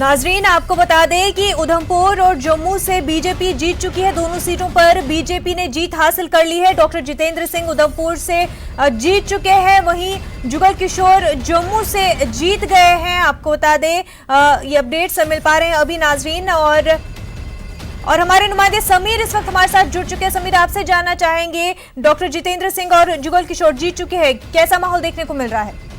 नाजरीन, आपको बता दें कि उधमपुर और जम्मू से बीजेपी जीत चुकी है। दोनों सीटों पर बीजेपी ने जीत हासिल कर ली है। डॉक्टर जितेंद्र सिंह उधमपुर से जीत चुके हैं, वहीं जुगल किशोर जम्मू से जीत गए हैं। आपको बता दें ये अपडेट्स मिल पा रहे हैं अभी नाजरीन, और हमारे नुमाइंदे समीर इस वक्त हमारे साथ जुड़ चुके हैं। समीर, आपसे जानना चाहेंगे, डॉक्टर जितेंद्र सिंह और जुगल किशोर जीत चुके हैं, कैसा माहौल देखने को मिल रहा है?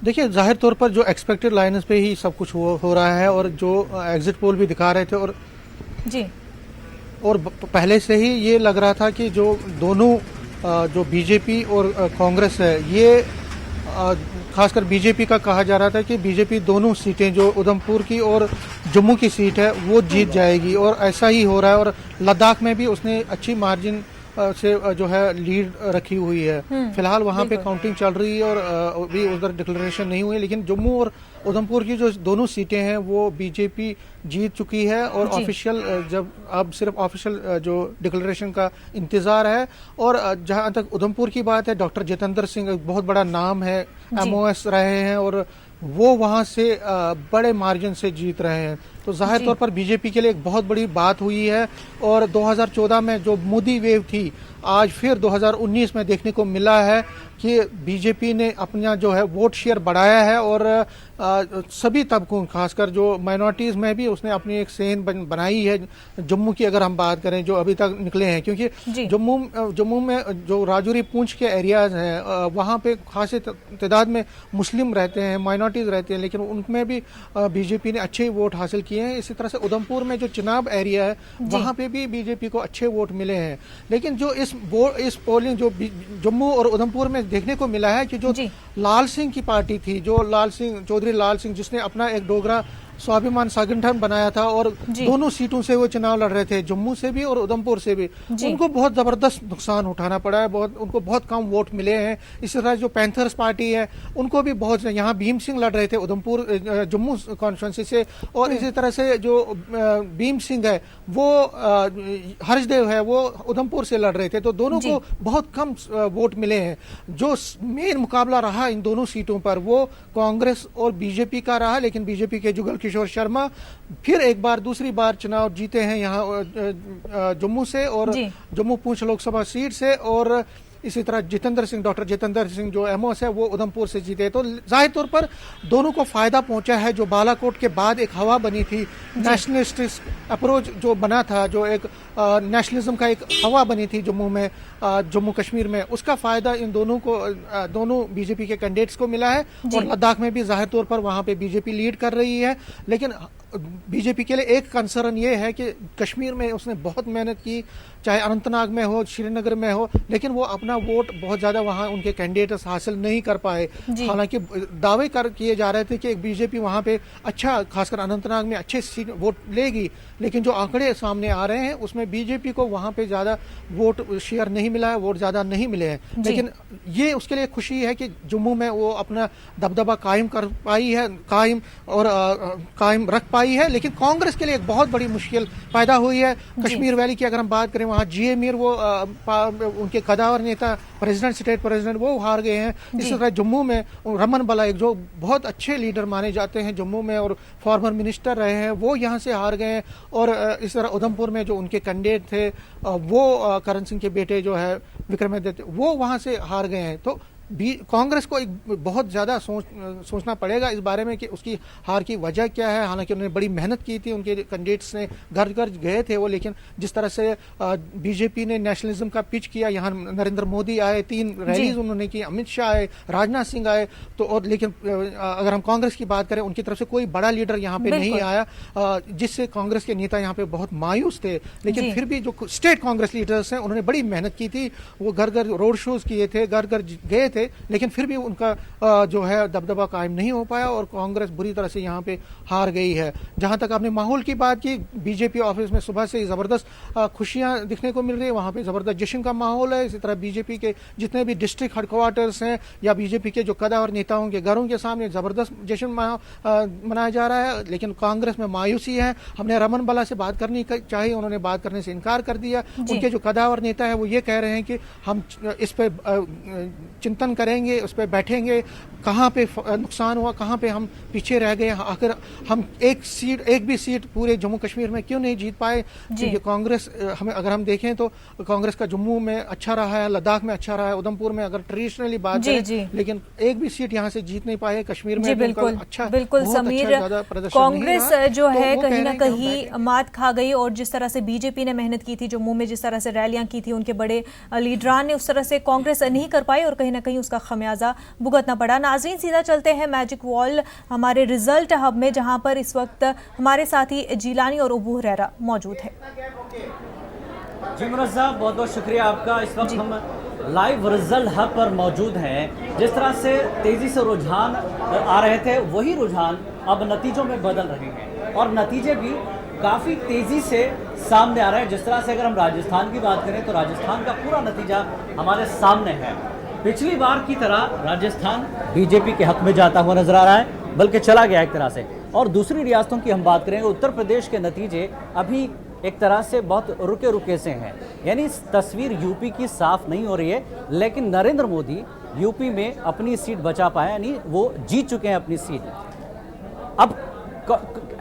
देखिए, जाहिर तौर पर जो एक्सपेक्टेड लाइन्स पे ही सब कुछ हो रहा है, और जो एग्जिट पोल भी दिखा रहे थे और पहले से ही ये लग रहा था कि जो दोनों जो बीजेपी और कांग्रेस है, ये खासकर बीजेपी का कहा जा रहा था कि बीजेपी दोनों सीटें जो उधमपुर की और जम्मू की सीट है वो जीत जाएगी, और ऐसा ही हो रहा है। और लद्दाख में भी उसने अच्छी मार्जिन से जो है लीड रखी हुई है। फिलहाल वहां पे काउंटिंग चल रही है और अभी उधर डिक्लेरेशन नहीं हुई, लेकिन जम्मू और उधमपुर की जो दोनों सीटें हैं वो बीजेपी जीत चुकी है। और ऑफिशियल जब अब सिर्फ ऑफिशियल जो डिक्लेरेशन का इंतजार है। और जहां तक उधमपुर की बात है, डॉक्टर जितेंद्र सिंह एक बहुत बड़ा नाम है, MOS रहे हैं और वो वहां से बड़े मार्जिन से जीत रहे हैं। तो जाहिर तौर पर बीजेपी के लिए एक बहुत बड़ी बात हुई है। और 2014 में जो मोदी वेव थी, आज फिर 2019 में देखने को मिला है कि बीजेपी ने अपना जो है वोट शेयर बढ़ाया है, और सभी तबकों, खासकर जो माइनॉरिटीज में भी उसने अपनी एक सेन बनाई है। जम्मू की अगर हम बात करें जो अभी तक निकले हैं, क्योंकि जम्मू में जो राजौरी पुंछ के एरियाज हैं वहां पे खासी तादाद में मुस्लिम रहते हैं, माइनॉरिटीज रहते हैं, लेकिन उनमें भी बीजेपी ने अच्छे वोट हासिल किए हैं। इसी तरह से उधमपुर में जो चिनाब एरिया है वहां पे भी बीजेपी को अच्छे वोट मिले हैं। लेकिन जो इस पोलिंग जो जम्मू और उधमपुर में देखने को मिला है कि जो लाल सिंह की पार्टी थी, जो चौधरी लाल सिंह, जिसने अपना एक डोगरा स्वाभिमान संगठन बनाया था और दोनों सीटों से वो चुनाव लड़ रहे थे, जम्मू से भी और उधमपुर से भी, उनको बहुत जबरदस्त नुकसान उठाना पड़ा है, उनको बहुत कम वोट मिले हैं। इसी तरह जो पैंथर्स पार्टी है उनको भी बहुत, यहाँ भीम सिंह लड़ रहे थे उधमपुर जम्मू कॉन्स्टिट्यूंसी से, और इसी तरह से जो भीम सिंह है वो हर्षदेव है वो उधमपुर से लड़ रहे थे, तो दोनों को बहुत कम वोट मिले हैं। जो मेन मुकाबला रहा इन दोनों सीटों पर वो कांग्रेस और बीजेपी का रहा, लेकिन बीजेपी के जुगल किशोर शर्मा फिर एक बार दूसरी बार चुनाव जीते हैं यहाँ जम्मू से और जम्मू पुंछ लोकसभा सीट से। और इसी तरह डॉक्टर जितेंद्र सिंह जो MOS है वो उधमपुर से जीते। तो जाहिर तौर पर दोनों को फायदा पहुंचा है। जो बालाकोट के बाद एक हवा बनी थी, नेशनलिस्टिक अप्रोच जो बना था, जो एक नेशनलिज्म का एक हवा बनी थी जम्मू में, जम्मू कश्मीर में, उसका फायदा इन दोनों बीजेपी के कैंडिडेट्स को मिला है। और लद्दाख में भी जाहिर तौर पर वहां पे बीजेपी लीड कर रही है। लेकिन बीजेपी के लिए एक कंसर्न ये है कि कश्मीर में उसने बहुत मेहनत की, चाहे अनंतनाग में हो, श्रीनगर में हो, लेकिन वो अपना वोट बहुत ज्यादा वहां उनके कैंडिडेट्स हासिल नहीं कर पाए। हालांकि दावे किए जा रहे थे कि बीजेपी वहां पे अच्छा, खासकर अनंतनाग में अच्छे वोट लेगी, लेकिन जो आंकड़े सामने आ रहे हैं उसमें बीजेपी को वहां पे ज्यादा वोट शेयर नहीं मिला है, वोट ज्यादा नहीं मिले हैं। लेकिन ये उसके लिए खुशी है कि जम्मू में वो अपना दबदबा कायम कर पाई है, कायम रख पाई है। लेकिन कांग्रेस के लिए एक बहुत बड़ी मुश्किल पैदा हुई है। कश्मीर वैली की अगर हम बात करें, वहां GA मीर वो उनके कदावर नेता, प्रेसिडेंट, स्टेट प्रेसिडेंट, वो हार गए हैं। इसी तरह जम्मू में रमन बला, एक जो बहुत अच्छे लीडर माने जाते हैं जम्मू में और फॉर्मर मिनिस्टर रहे हैं, वो यहाँ से हार गए हैं। और इस तरह उधमपुर में जो उनके कैंडिडेट थे वो करण सिंह के बेटे जो है विक्रमादित्य, वो वहां से हार गए हैं। तो कांग्रेस को एक बहुत ज्यादा सोचना पड़ेगा इस बारे में कि उसकी हार की वजह क्या है। हालांकि उन्होंने बड़ी मेहनत की थी, उनके कैंडिडेट्स ने घर घर गए थे वो, लेकिन जिस तरह से बीजेपी ने नेशनलिज्म का पिच किया, यहाँ नरेंद्र मोदी आए, 3 रैलीज उन्होंने की, अमित शाह आए, राजनाथ सिंह आए, तो और लेकिन अगर हम कांग्रेस की बात करें, उनकी तरफ से कोई बड़ा लीडर यहाँ पे नहीं आया, जिससे कांग्रेस के नेता यहाँ पे बहुत मायूस थे। लेकिन फिर भी जो स्टेट कांग्रेस लीडर्स हैं उन्होंने बड़ी मेहनत की थी, वो घर घर रोड शोज किए थे, घर घर गए थे, लेकिन फिर भी उनका जो है दबदबा कायम नहीं हो पाया और कांग्रेस बुरी तरह से यहाँ पे हार गई है। जहां तक आपने माहौल की बात की, बीजेपी ऑफिस में सुबह से जबरदस्त खुशियां दिखने को मिल रही है, वहां पे जबरदस्त जश्न का माहौल है। इसी तरह बीजेपी के जितने भी डिस्ट्रिक्ट हेडक्वार्टर्स हैं या बीजेपी के जो कदावर नेताओं के घरों के सामने जबरदस्त जश्न मनाया जा रहा है। लेकिन कांग्रेस में मायूसी है। हमने रमन बला से बात करनी चाहिए, उन्होंने बात करने से इनकार कर दिया। उनके जो कदावर नेता है वो ये कह रहे हैं कि हम इस पे चिंतन अवलोकन करेंगे, उस पर बैठेंगे, कहाँ पे नुकसान हुआ, कहाँ पे हम पीछे रह गए, आखिर हम एक भी सीट पूरे जम्मू कश्मीर में क्यों नहीं जीत पाए। क्योंकि कांग्रेस अगर हम देखें तो कांग्रेस का जम्मू में अच्छा रहा है, लद्दाख में अच्छा रहा है, उधमपुर में अगर ट्रेडिशनली बात करें, लेकिन एक भी सीट यहाँ से जीत नहीं पाए। कश्मीर में बिल्कुल अच्छा, बिल्कुल समीर, कांग्रेस जो है कहीं ना कहीं मात खा गई, और जिस तरह से बीजेपी ने मेहनत की थी जम्मू में, जिस तरह से रैलियां की थी उनके बड़े लीडरान ने, उस तरह से कांग्रेस नहीं कर पाई और कहीं ना कहीं उसका खमियाजा भुगतना पड़ा। नाज़रीन, सीधा चलते हैं मैजिक वॉल हमारे रिजल्ट हब में, जहां पर इस वक्त हमारे साथी जिलानी और अबू हुरैरा मौजूद है। जी मुनज़्ज़ा, बहुत बहुत शुक्रिया आपका। इस वक्त हम लाइव रिजल्ट हब पर मौजूद हैं। जिस तरह से तेजी से रुझान आ रहे थे, वही रुझान अब नतीजों में बदल रहे हैं और नतीजे भी काफ़ी तेजी से सामने आ रहे हैं। जिस तरह से अगर हम राजस्थान की बात करें तो राजस्थान का पूरा नतीजा हमारे सामने है। पिछली बार की तरह राजस्थान बीजेपी के हक में जाता हुआ नजर आ रहा है, बल्कि चला गया एक तरह से। और दूसरी रियासतों की हम बात करेंगे, उत्तर प्रदेश के नतीजे अभी एक तरह से बहुत रुके रुके से हैं, यानी तस्वीर यूपी की साफ नहीं हो रही है। लेकिन नरेंद्र मोदी यूपी में अपनी सीट बचा पाए, यानी वो जीत चुके हैं अपनी सीट। अब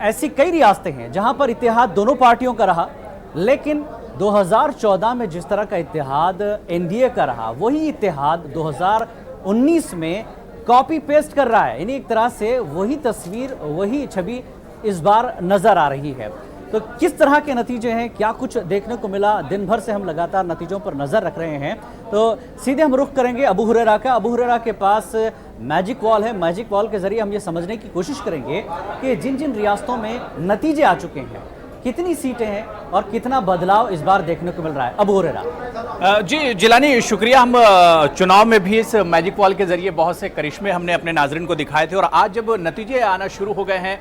ऐसी कई रियासतें हैं जहां पर इत्तेहाद दोनों पार्टियों का रहा, लेकिन 2014 में जिस तरह का इत्तेहाद एनडीए का रहा, वही इत्तेहाद 2019 में कॉपी पेस्ट कर रहा है। यानी एक तरह से वही तस्वीर, वही छवि इस बार नजर आ रही है। तो किस तरह के नतीजे हैं, क्या कुछ देखने को मिला, दिन भर से हम लगातार नतीजों पर नजर रख रहे हैं। तो सीधे हम रुख करेंगे अबू हुरैरा का। अबू हुरैरा के पास मैजिक वॉल है, मैजिक वॉल के जरिए हम ये समझने की कोशिश करेंगे कि जिन जिन रियासतों में नतीजे आ चुके हैं, कितनी सीटें हैं और कितना बदलाव इस बार देखने को मिल रहा है। अबू हुरैरा। जी जिलानी, शुक्रिया। हम चुनाव में भी इस मैजिक वॉल के जरिए बहुत से करिश्मे हमने अपने नाजरीन को दिखाए थे, और आज जब नतीजे आना शुरू हो गए हैं,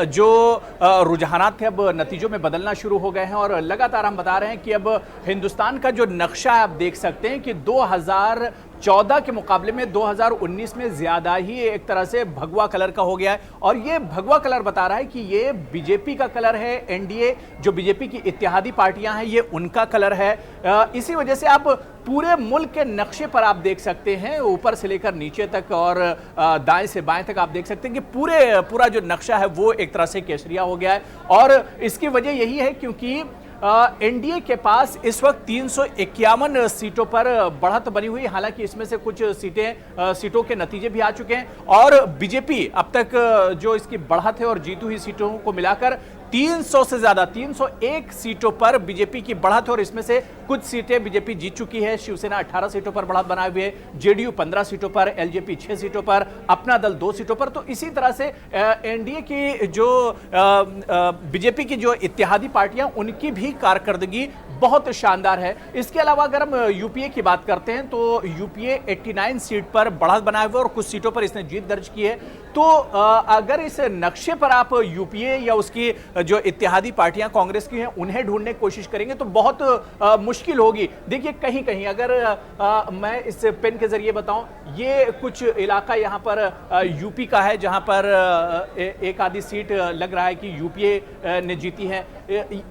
जो रुझानात थे अब नतीजों में बदलना शुरू हो गए हैं, और लगातार हम बता रहे हैं कि अब हिंदुस्तान का जो नक्शा है आप देख सकते हैं कि 2014 के मुकाबले में 2019 में ज्यादा ही एक तरह से भगवा कलर का हो गया है। और ये भगवा कलर बता रहा है कि ये बीजेपी का कलर है, एनडीए जो बीजेपी की इत्तेहादी पार्टियां हैं ये उनका कलर है। इसी वजह से आप पूरे मुल्क के नक्शे पर आप देख सकते हैं, ऊपर से लेकर नीचे तक और दाएं से बाएं तक आप देख सकते हैं कि पूरा जो नक्शा है वो एक तरह से केसरिया हो गया है। और इसकी वजह यही है क्योंकि एनडीए के पास इस वक्त 351 सीटों पर बढ़त बनी हुई, हालांकि इसमें से कुछ सीटों के नतीजे भी आ चुके हैं, और बीजेपी अब तक जो इसकी बढ़त है और जीती हुई सीटों को मिलाकर 300 से ज्यादा 301 सीटों पर बीजेपी की बढ़त है, और इसमें से कुछ सीटें बीजेपी जीत चुकी है। शिवसेना 18 सीटों पर बढ़त बनाए हुए है, जेडीयू 15 सीटों पर, एलजेपी 6 सीटों पर, अपना दल 2 सीटों पर। तो इसी तरह से एनडीए की जो बीजेपी की जो इत्तेहादी पार्टियां, उनकी भी कारकर्दगी बहुत शानदार है। इसके अलावा अगर हम यूपीए की बात करते हैं तो यूपीए 89 सीट पर बढ़त बनाए हुए और कुछ सीटों पर इसने जीत दर्ज की है। तो अगर इस नक्शे पर आप यूपीए या उसकी जो इत्तेहादी पार्टियां कांग्रेस की हैं उन्हें ढूंढने की कोशिश करेंगे तो बहुत मुश्किल होगी। देखिए कहीं कहीं अगर मैं इस पेन के जरिए बताऊं, ये कुछ इलाका यहां पर यूपी का है जहां पर एक आधी सीट लग रहा है कि यूपीए ने जीती है।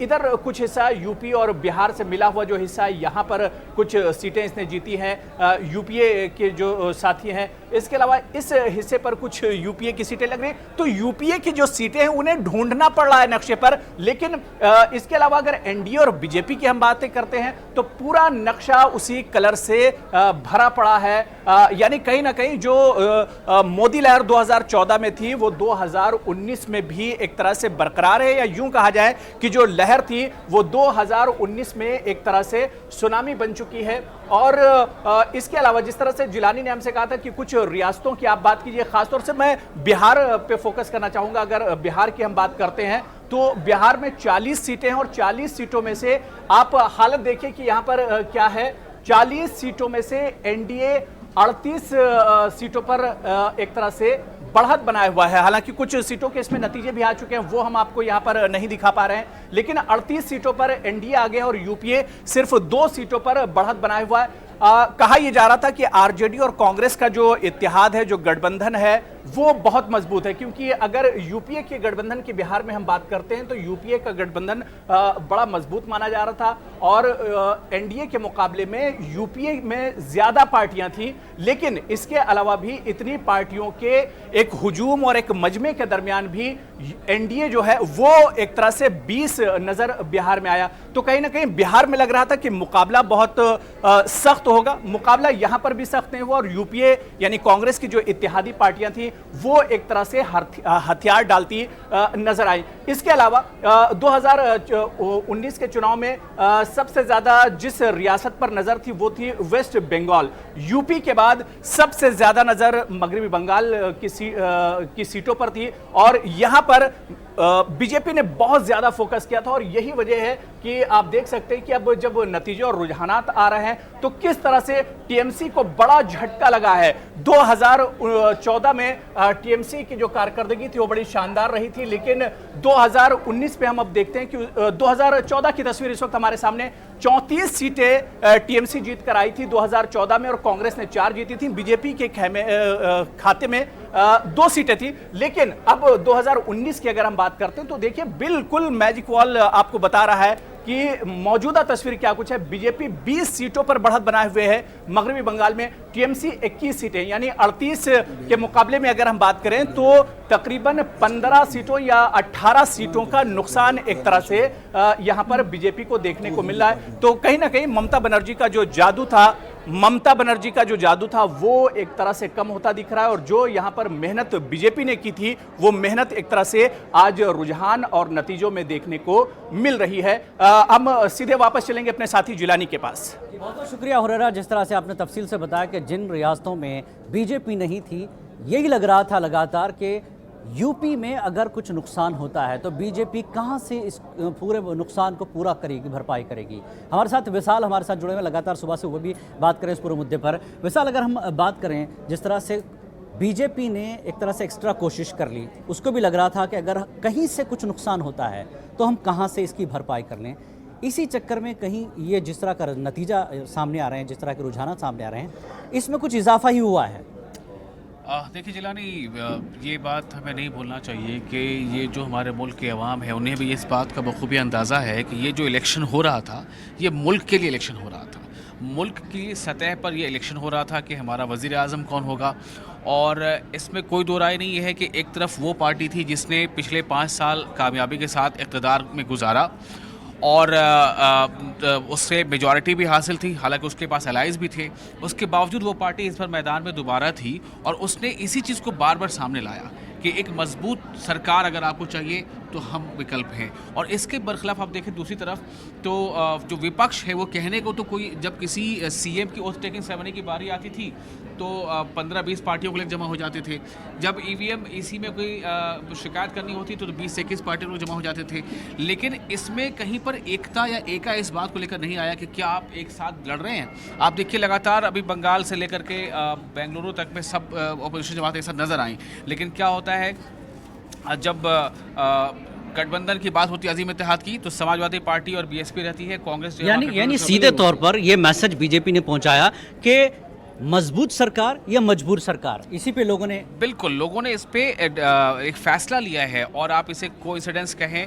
इधर कुछ हिस्सा यूपी और बिहार से मिला हुआ जो हिस्सा है, यहां पर कुछ सीटें इसने जीती हैं यूपीए के जो साथी हैं। इसके अलावा इस हिस्से पर कुछ यूपीए की सीटें लग रही, तो यूपीए की जो सीटें हैं उन्हें ढूंढना पड़ रहा है नक्शे पर। लेकिन इसके अलावा अगर एनडीए और बीजेपी की हम बातें करते हैं तो पूरा नक्शा उसी कलर से भरा पड़ा है। यानी कहीं ना कहीं जो मोदी लहर 2014 में थी वो 2019 में भी एक तरह से बरकरार है, या यूं कहा जाए कि जो लहर थी वो 2019 में एक तरह से सुनामी बन चुकी है। और इसके अलावा जिस तरह से जिलानी ने हमसे कहा था कि कुछ रियासतों की आप बात कीजिए, खासतौर से मैं बिहार पे फोकस करना चाहूंगा। अगर बिहार की हम बात करते हैं तो बिहार में 40 सीटें हैं, और 40 सीटों में से आप हालत देखिए कि यहां पर क्या है। 40 सीटों में से एनडीए 38 सीटों पर एक तरह से बढ़त बनाया हुआ है। हालांकि कुछ सीटों के इसमें नतीजे भी आ चुके हैं, वो हम आपको यहां पर नहीं दिखा पा रहे हैं, लेकिन 38 सीटों पर एनडीए आ गया और यूपीए सिर्फ 2 सीटों पर बढ़त बनाया हुआ है। कहा यह जा रहा था कि आरजेडी और कांग्रेस का जो इत्तेहाद है, जो गठबंधन है, वो बहुत मजबूत है, क्योंकि अगर यूपीए के गठबंधन की बिहार में हम बात करते हैं तो यूपीए का गठबंधन बड़ा मजबूत माना जा रहा था और एनडीए के मुकाबले में यूपीए में ज्यादा पार्टियां थी, लेकिन इसके अलावा भी इतनी पार्टियों के एक हुजूम और एक मजमे के दरमियान भी एनडीए जो है वो एक तरह से 20 नजर बिहार में आया। तो कहीं ना कहीं बिहार में लग रहा था कि मुकाबला बहुत सख्त होगा। मुकाबला यहां पर भी सख्त नहीं हुआ और यूपीए यानी कांग्रेस की जो इत्तेहादी पार्टियां थी वो एक तरह से हथियार डालती नजर आई। इसके अलावा 2019 के चुनाव में सबसे ज्यादा जिस रियासत पर नजर थी वो थी वेस्ट बंगाल। यूपी के बाद सबसे ज्यादा नजर मगरबी बंगाल की सीटों पर थी और यहां पर बीजेपी ने बहुत ज्यादा फोकस किया था और यही वजह है कि आप देख सकते हैं कि अब जब नतीजे और रुझानात आ रहे हैं तो किस तरह से टीएमसी को बड़ा झटका लगा है। 2014 में टीएमसी की जो कारकर्दगी थी वो बड़ी शानदार रही थी, लेकिन 2019 पे हम अब देखते हैं कि 2014 की तस्वीर इस वक्त हमारे सामने 34 सीटें टीएमसी जीत कर आई थी 2014 में और कांग्रेस ने 4 जीती थी। बीजेपी के खाते में 2 सीटें थी, लेकिन अब 2019 की अगर हम बात करते हैं तो देखिए बिल्कुल मैजिक वॉल आपको बता रहा है कि मौजूदा तस्वीर क्या कुछ है। बीजेपी 20 सीटों पर बढ़त बनाए हुए है मगरबी बंगाल में, टीएमसी 21 सीटें यानी 38 के मुकाबले में अगर हम बात करें तो तकरीबन 15 सीटों या 18 सीटों का नुकसान एक तरह से यहां पर बीजेपी को देखने को मिल रहा है। तो कहीं ना कहीं ममता बनर्जी का जो जादू था वो एक तरह से कम होता दिख रहा है और जो यहां पर मेहनत बीजेपी ने की थी वो मेहनत एक तरह से आज रुझान और नतीजों में देखने को मिल रही है। हम सीधे वापस चलेंगे अपने साथी जिलानी के पास। बहुत बहुत शुक्रिया हुरैरा, जिस तरह से आपने तफसील से बताया कि जिन रियासतों में बीजेपी नहीं थी यही लग रहा था लगातार कि यूपी में अगर कुछ नुकसान होता है तो बीजेपी कहां से इस पूरे नुकसान को पूरा करेगी, भरपाई करेगी। हमारे साथ विशाल हमारे साथ जुड़े हुए लगातार सुबह से, वो भी बात करें इस पूरे मुद्दे पर। विशाल, अगर हम बात करें जिस तरह से बीजेपी ने एक तरह से एक्स्ट्रा कोशिश कर ली, उसको भी लग रहा था कि अगर कहीं से कुछ नुकसान होता है तो हम कहां से इसकी भरपाई कर लें। इसी चक्कर में कहीं ये जिस तरह का नतीजा सामने आ रहे हैं, जिस तरह के रुझान सामने आ रहे हैं, इसमें कुछ इजाफा ही हुआ है। देखिए जिलानी, ये बात हमें नहीं भूलना चाहिए कि ये जो हमारे मुल्क के अवाम है उन्हें भी इस बात का बखूबी अंदाज़ा है कि ये जो इलेक्शन हो रहा था ये मुल्क के लिए इलेक्शन हो रहा था। मुल्क की सतह पर ये इलेक्शन हो रहा था कि हमारा वज़ीर आज़म कौन होगा, और इसमें कोई दो राय नहीं है कि एक तरफ वो पार्टी थी जिसने पिछले 5 साल कामयाबी के साथ इक़्तिदार में गुजारा और उससे मेजॉरिटी भी हासिल थी, हालांकि उसके पास अलाइज भी थे। उसके बावजूद वो पार्टी इस बार मैदान में दोबारा थी और उसने इसी चीज़ को बार बार सामने लाया कि एक मजबूत सरकार अगर आपको चाहिए तो हम विकल्प हैं। और इसके बरखिलाफ आप देखें दूसरी तरफ तो जो विपक्ष है वो कहने को तो कोई, जब किसी सीएम की ओथ टेकिंग सेरेमनी की बारी आती थी तो 15-20 पार्टियों के लोग जमा हो जाते थे। जब ईवीएम ईसी में कोई शिकायत करनी होती तो 20 से 21 पार्टियों के लोग जमा हो जाते थे। लेकिन इसमें कहीं पर एकता या एका इस बात को लेकर नहीं आया कि क्या आप एक साथ लड़ रहे हैं। आप देखिए लगातार अभी बंगाल से लेकर के बेंगलुरु तक में सब अपोजिशन जमातें एक साथ नज़र आई, लेकिन क्या होता है जब गठबंधन की बात होती है अजीम इत्तेहाद की तो समाजवादी पार्टी और बीएसपी रहती है, कांग्रेस यानी सीधे तौर पर यह मैसेज बीजेपी ने पहुंचाया कि मजबूत सरकार या मजबूर सरकार, इसी पे लोगों ने बिल्कुल लोगों ने इस पे एक फैसला लिया है। और आप इसे कोइंसिडेंस कहें